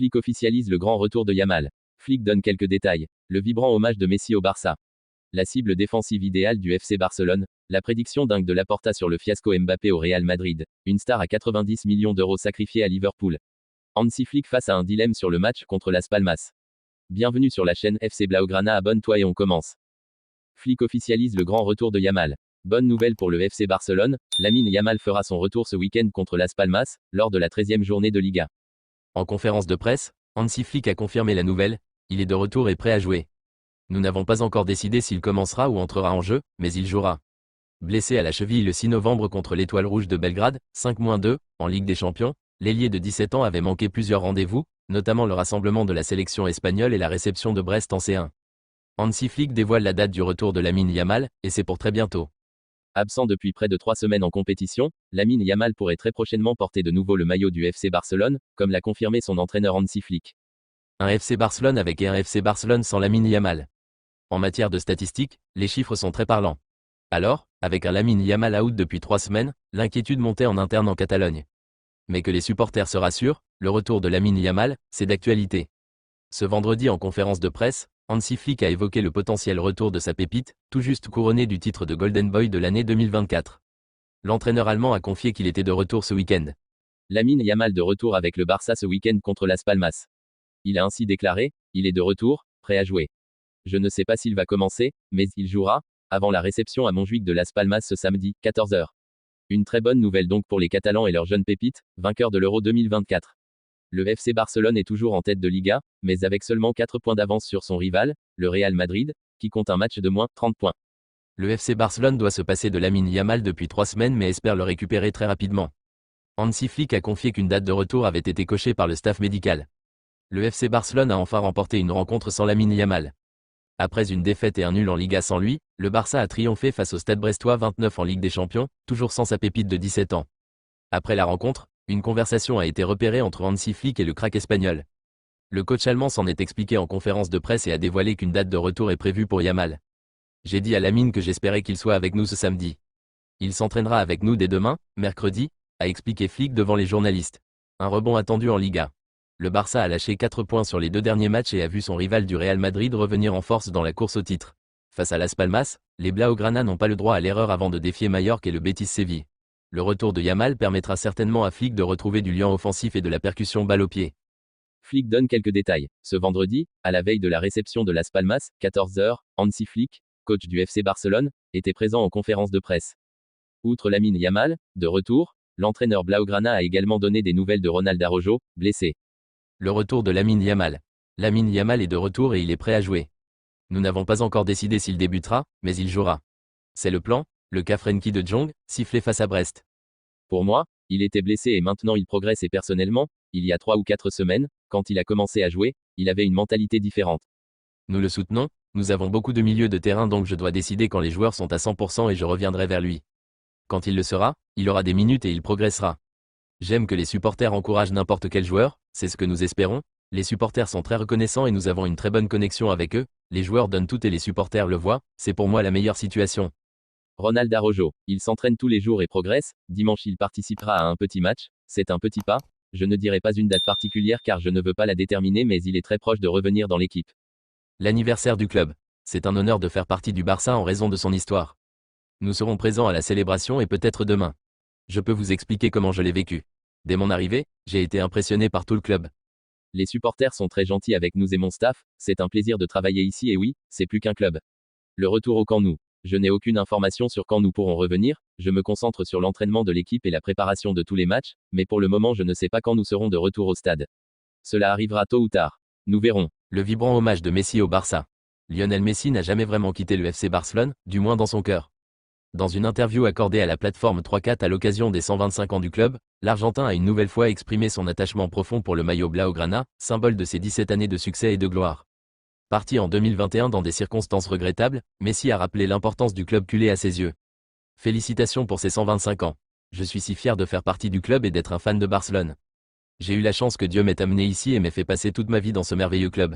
Flick officialise le grand retour de Yamal. Flick donne quelques détails. Le vibrant hommage de Messi au Barça. La cible défensive idéale du FC Barcelone. La prédiction dingue de Laporta sur le fiasco Mbappé au Real Madrid. Une star à 90 millions d'euros sacrifiée à Liverpool. Hansi Flick face à un dilemme sur le match contre Las Palmas. Bienvenue sur la chaîne FC Blaugrana, abonne-toi et on commence. Flick officialise le grand retour de Yamal. Bonne nouvelle pour le FC Barcelone, Lamine Yamal fera son retour ce week-end contre Las Palmas, lors de la 13e journée de Liga. En conférence de presse, Hansi Flick a confirmé la nouvelle, il est de retour et prêt à jouer. Nous n'avons pas encore décidé s'il commencera ou entrera en jeu, mais il jouera. Blessé à la cheville le 6 novembre contre l'Étoile Rouge de Belgrade, 5-2, en Ligue des Champions, l'ailier de 17 ans avait manqué plusieurs rendez-vous, notamment le rassemblement de la sélection espagnole et la réception de Brest en C1. Hansi Flick dévoile la date du retour de Lamine Yamal, et c'est pour très bientôt. Absent depuis près de 3 semaines en compétition, Lamine Yamal pourrait très prochainement porter de nouveau le maillot du FC Barcelone, comme l'a confirmé son entraîneur Hansi Flick. Un FC Barcelone avec et un FC Barcelone sans Lamine Yamal. En matière de statistiques, les chiffres sont très parlants. Alors, avec un Lamine Yamal out depuis 3 semaines, l'inquiétude montait en interne en Catalogne. Mais que les supporters se rassurent, le retour de Lamine Yamal, c'est d'actualité. Ce vendredi en conférence de presse, Hansi Flick a évoqué le potentiel retour de sa pépite, tout juste couronné du titre de Golden Boy de l'année 2024. L'entraîneur allemand a confié qu'il était de retour ce week-end. Lamine Yamal de retour avec le Barça ce week-end contre Las Palmas. Il a ainsi déclaré, il est de retour, prêt à jouer. Je ne sais pas s'il va commencer, mais il jouera, avant la réception à Montjuïc de Las Palmas ce samedi, 14h. Une très bonne nouvelle donc pour les Catalans et leurs jeunes pépites, vainqueurs de l'Euro 2024. Le FC Barcelone est toujours en tête de Liga, mais avec seulement 4 points d'avance sur son rival, le Real Madrid, qui compte un match de moins 30 points. Le FC Barcelone doit se passer de Lamine Yamal depuis 3 semaines mais espère le récupérer très rapidement. Hansi Flick a confié qu'une date de retour avait été cochée par le staff médical. Le FC Barcelone a enfin remporté une rencontre sans Lamine Yamal. Après une défaite et un nul en Liga sans lui, le Barça a triomphé face au Stade Brestois 29 en Ligue des Champions, toujours sans sa pépite de 17 ans. Après la rencontre, une conversation a été repérée entre Hansi Flick et le crack espagnol. Le coach allemand s'en est expliqué en conférence de presse et a dévoilé qu'une date de retour est prévue pour Yamal. J'ai dit à Lamine que j'espérais qu'il soit avec nous ce samedi. Il s'entraînera avec nous dès demain, mercredi, a expliqué Flick devant les journalistes. Un rebond attendu en Liga. Le Barça a lâché 4 points sur les 2 derniers matchs et a vu son rival du Real Madrid revenir en force dans la course au titre. Face à Las Palmas, les Blaugrana n'ont pas le droit à l'erreur avant de défier Mallorca et le Betis Séville. Le retour de Yamal permettra certainement à Flick de retrouver du lien offensif et de la percussion balle au pied. Flick donne quelques détails. Ce vendredi, à la veille de la réception de Las Palmas, 14h, Hansi Flick, coach du FC Barcelone, était présent en conférence de presse. Outre Lamine Yamal, de retour, l'entraîneur Blaugrana a également donné des nouvelles de Ronald Araujo, blessé. Le retour de Lamine Yamal. Lamine Yamal est de retour et il est prêt à jouer. Nous n'avons pas encore décidé s'il débutera, mais il jouera. C'est le plan, le cas Frenkie de Jong, sifflé face à Brest. Pour moi, il était blessé et maintenant il progresse et personnellement, il y a 3 ou 4 semaines, quand il a commencé à jouer, il avait une mentalité différente. Nous le soutenons, nous avons beaucoup de milieux de terrain donc je dois décider quand les joueurs sont à 100% et je reviendrai vers lui. Quand il le sera, il aura des minutes et il progressera. J'aime que les supporters encouragent n'importe quel joueur, c'est ce que nous espérons. Les supporters sont très reconnaissants et nous avons une très bonne connexion avec eux, les joueurs donnent tout et les supporters le voient, c'est pour moi la meilleure situation. Ronald Araujo, il s'entraîne tous les jours et progresse, dimanche il participera à un petit match, c'est un petit pas, je ne dirai pas une date particulière car je ne veux pas la déterminer mais il est très proche de revenir dans l'équipe. L'anniversaire du club. C'est un honneur de faire partie du Barça en raison de son histoire. Nous serons présents à la célébration et peut-être demain. Je peux vous expliquer comment je l'ai vécu. Dès mon arrivée, j'ai été impressionné par tout le club. Les supporters sont très gentils avec nous et mon staff, c'est un plaisir de travailler ici et oui, c'est plus qu'un club. Le retour au camp nou. Je n'ai aucune information sur quand nous pourrons revenir, je me concentre sur l'entraînement de l'équipe et la préparation de tous les matchs, mais pour le moment je ne sais pas quand nous serons de retour au stade. Cela arrivera tôt ou tard. Nous verrons. Le vibrant hommage de Messi au Barça. Lionel Messi n'a jamais vraiment quitté le FC Barcelone, du moins dans son cœur. Dans une interview accordée à la plateforme 3-4 à l'occasion des 125 ans du club, l'Argentin a une nouvelle fois exprimé son attachement profond pour le maillot Blaugrana, symbole de ses 17 années de succès et de gloire. Parti en 2021 dans des circonstances regrettables, Messi a rappelé l'importance du club culé à ses yeux. Félicitations pour ses 125 ans. Je suis si fier de faire partie du club et d'être un fan de Barcelone. J'ai eu la chance que Dieu m'ait amené ici et m'ait fait passer toute ma vie dans ce merveilleux club.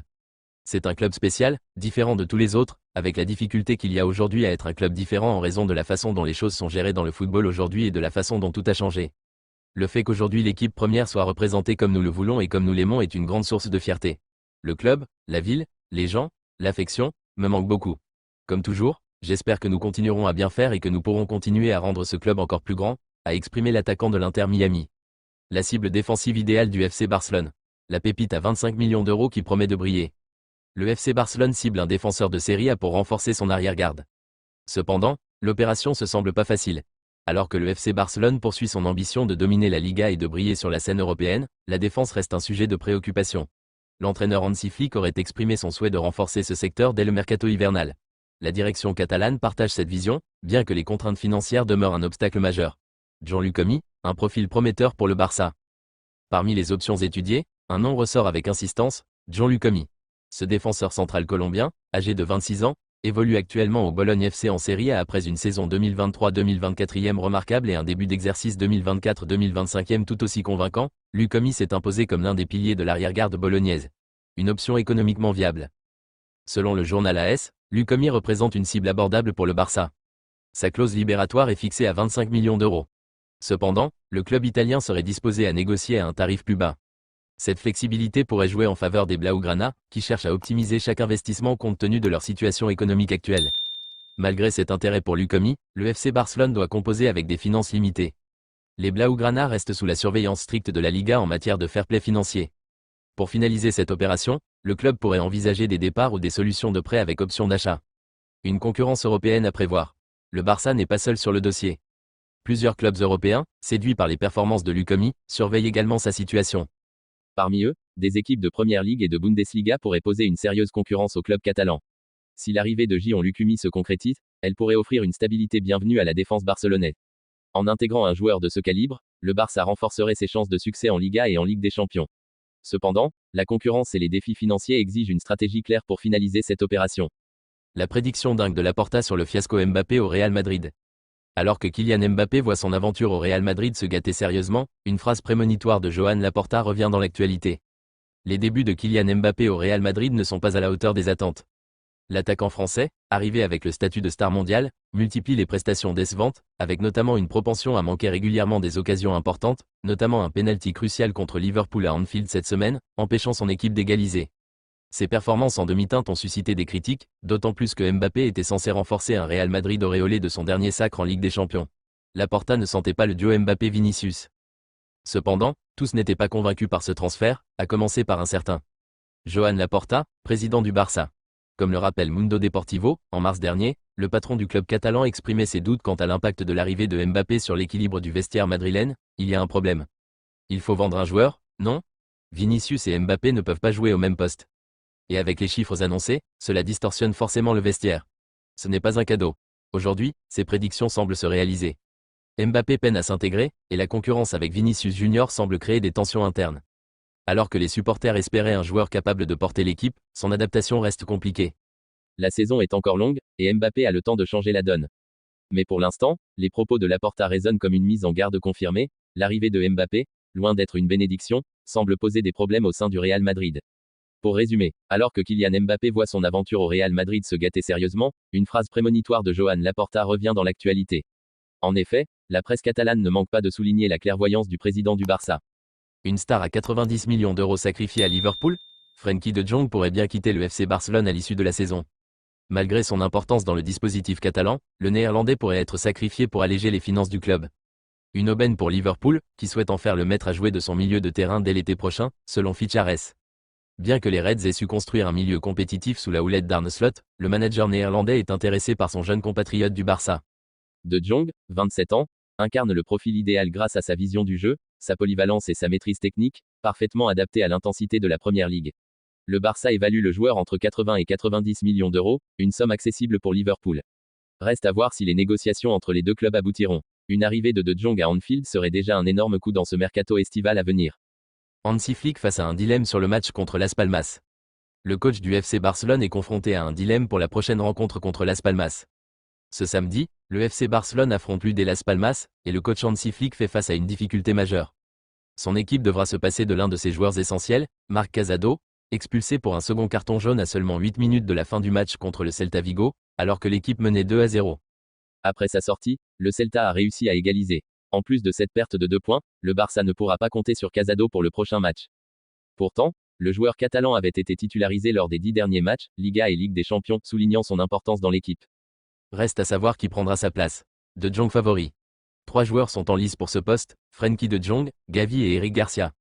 C'est un club spécial, différent de tous les autres, avec la difficulté qu'il y a aujourd'hui à être un club différent en raison de la façon dont les choses sont gérées dans le football aujourd'hui et de la façon dont tout a changé. Le fait qu'aujourd'hui l'équipe première soit représentée comme nous le voulons et comme nous l'aimons est une grande source de fierté. Le club, la ville, les gens, l'affection, me manquent beaucoup. Comme toujours, j'espère que nous continuerons à bien faire et que nous pourrons continuer à rendre ce club encore plus grand, a exprimé l'attaquant de l'Inter Miami. La cible défensive idéale du FC Barcelone. La pépite à 25 millions d'euros qui promet de briller. Le FC Barcelone cible un défenseur de Serie A pour renforcer son arrière-garde. Cependant, l'opération se semble pas facile. Alors que le FC Barcelone poursuit son ambition de dominer la Liga et de briller sur la scène européenne, la défense reste un sujet de préoccupation. L'entraîneur Hansi Flick aurait exprimé son souhait de renforcer ce secteur dès le mercato hivernal. La direction catalane partage cette vision, bien que les contraintes financières demeurent un obstacle majeur. Gianluca Comi, un profil prometteur pour le Barça. Parmi les options étudiées, un nom ressort avec insistance, Gianluca Comi. Ce défenseur central colombien, âgé de 26 ans, évolue actuellement au Bologne FC en Serie A après une saison 2023-2024 remarquable et un début d'exercice 2024-2025 tout aussi convaincant. Lucomi s'est imposé comme l'un des piliers de l'arrière-garde bolognaise. Une option économiquement viable. Selon le journal AS, Lucomi représente une cible abordable pour le Barça. Sa clause libératoire est fixée à 25 millions d'euros. Cependant, le club italien serait disposé à négocier à un tarif plus bas. Cette flexibilité pourrait jouer en faveur des Blaugrana, qui cherchent à optimiser chaque investissement compte tenu de leur situation économique actuelle. Malgré cet intérêt pour Lucomi, le FC Barcelone doit composer avec des finances limitées. Les Blaugrana restent sous la surveillance stricte de la Liga en matière de fair play financier. Pour finaliser cette opération, le club pourrait envisager des départs ou des solutions de prêt avec option d'achat. Une concurrence européenne à prévoir. Le Barça n'est pas seul sur le dossier. Plusieurs clubs européens, séduits par les performances de Lucomi, surveillent également sa situation. Parmi eux, des équipes de Première Ligue et de Bundesliga pourraient poser une sérieuse concurrence au club catalan. Si l'arrivée de Gion Lucomi se concrétise, elle pourrait offrir une stabilité bienvenue à la défense barcelonaise. En intégrant un joueur de ce calibre, le Barça renforcerait ses chances de succès en Liga et en Ligue des Champions. Cependant, la concurrence et les défis financiers exigent une stratégie claire pour finaliser cette opération. La prédiction dingue de Laporta sur le fiasco Mbappé au Real Madrid. Alors que Kylian Mbappé voit son aventure au Real Madrid se gâter sérieusement, une phrase prémonitoire de Joan Laporta revient dans l'actualité. Les débuts de Kylian Mbappé au Real Madrid ne sont pas à la hauteur des attentes. L'attaquant français, arrivé avec le statut de star mondiale, multiplie les prestations décevantes, avec notamment une propension à manquer régulièrement des occasions importantes, notamment un pénalty crucial contre Liverpool à Anfield cette semaine, empêchant son équipe d'égaliser. Ses performances en demi-teinte ont suscité des critiques, d'autant plus que Mbappé était censé renforcer un Real Madrid auréolé de son dernier sacre en Ligue des Champions. Laporta ne sentait pas le duo Mbappé-Vinicius. Cependant, tous n'étaient pas convaincus par ce transfert, à commencer par un certain Joan Laporta, président du Barça. Comme le rappelle Mundo Deportivo, en mars dernier, le patron du club catalan exprimait ses doutes quant à l'impact de l'arrivée de Mbappé sur l'équilibre du vestiaire madrilène. Il y a un problème. Il faut vendre un joueur, non? Vinicius et Mbappé ne peuvent pas jouer au même poste. Et avec les chiffres annoncés, cela distorsionne forcément le vestiaire. Ce n'est pas un cadeau. Aujourd'hui, ces prédictions semblent se réaliser. Mbappé peine à s'intégrer, et la concurrence avec Vinicius Junior semble créer des tensions internes. Alors que les supporters espéraient un joueur capable de porter l'équipe, son adaptation reste compliquée. La saison est encore longue, et Mbappé a le temps de changer la donne. Mais pour l'instant, les propos de Laporta résonnent comme une mise en garde confirmée. L'arrivée de Mbappé, loin d'être une bénédiction, semble poser des problèmes au sein du Real Madrid. Pour résumer, alors que Kylian Mbappé voit son aventure au Real Madrid se gâter sérieusement, une phrase prémonitoire de Joan Laporta revient dans l'actualité. En effet, la presse catalane ne manque pas de souligner la clairvoyance du président du Barça. Une star à 90 millions d'euros sacrifiée à Liverpool, Frenkie de Jong pourrait bien quitter le FC Barcelone à l'issue de la saison. Malgré son importance dans le dispositif catalan, le Néerlandais pourrait être sacrifié pour alléger les finances du club. Une aubaine pour Liverpool, qui souhaite en faire le maître à jouer de son milieu de terrain dès l'été prochain, selon Fichares. Bien que les Reds aient su construire un milieu compétitif sous la houlette d'Arne Slot, le manager néerlandais est intéressé par son jeune compatriote du Barça. De Jong, 27 ans, incarne le profil idéal grâce à sa vision du jeu, sa polyvalence et sa maîtrise technique, parfaitement adaptée à l'intensité de la Première Ligue. Le Barça évalue le joueur entre 80 et 90 millions d'euros, une somme accessible pour Liverpool. Reste à voir si les négociations entre les deux clubs aboutiront. Une arrivée de Jong à Anfield serait déjà un énorme coup dans ce mercato estival à venir. Hansi Flick face à un dilemme sur le match contre Las Palmas. Le coach du FC Barcelone est confronté à un dilemme pour la prochaine rencontre contre Las Palmas. Ce samedi, le FC Barcelone affronte l'UD Las Palmas, et le coach Hansi Flick fait face à une difficulté majeure. Son équipe devra se passer de l'un de ses joueurs essentiels, Marc Casado, expulsé pour un second carton jaune à seulement 8 minutes de la fin du match contre le Celta Vigo, alors que l'équipe menait 2-0. Après sa sortie, le Celta a réussi à égaliser. En plus de cette perte de 2 points, le Barça ne pourra pas compter sur Casado pour le prochain match. Pourtant, le joueur catalan avait été titularisé lors des 10 derniers matchs, Liga et Ligue des Champions, soulignant son importance dans l'équipe. Reste à savoir qui prendra sa place. De Jong favori. 3 joueurs sont en lice pour ce poste, Frenkie de Jong, Gavi et Eric Garcia.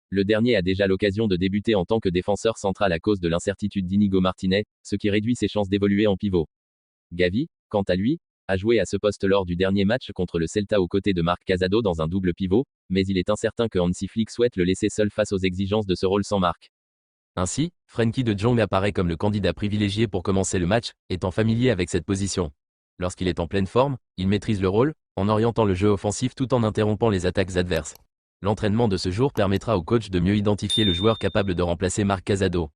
Le dernier a déjà l'occasion de débuter en tant que défenseur central à cause de l'incertitude d'Inigo Martinez, ce qui réduit ses chances d'évoluer en pivot. Gavi, quant à lui, a joué à ce poste lors du dernier match contre le Celta aux côtés de Marc Casado dans un double pivot, mais il est incertain que Hansi Flick souhaite le laisser seul face aux exigences de ce rôle sans Marc. Ainsi, Frenkie de Jong apparaît comme le candidat privilégié pour commencer le match, étant familier avec cette position. Lorsqu'il est en pleine forme, il maîtrise le rôle, en orientant le jeu offensif tout en interrompant les attaques adverses. L'entraînement de ce jour permettra au coach de mieux identifier le joueur capable de remplacer Marc Casado.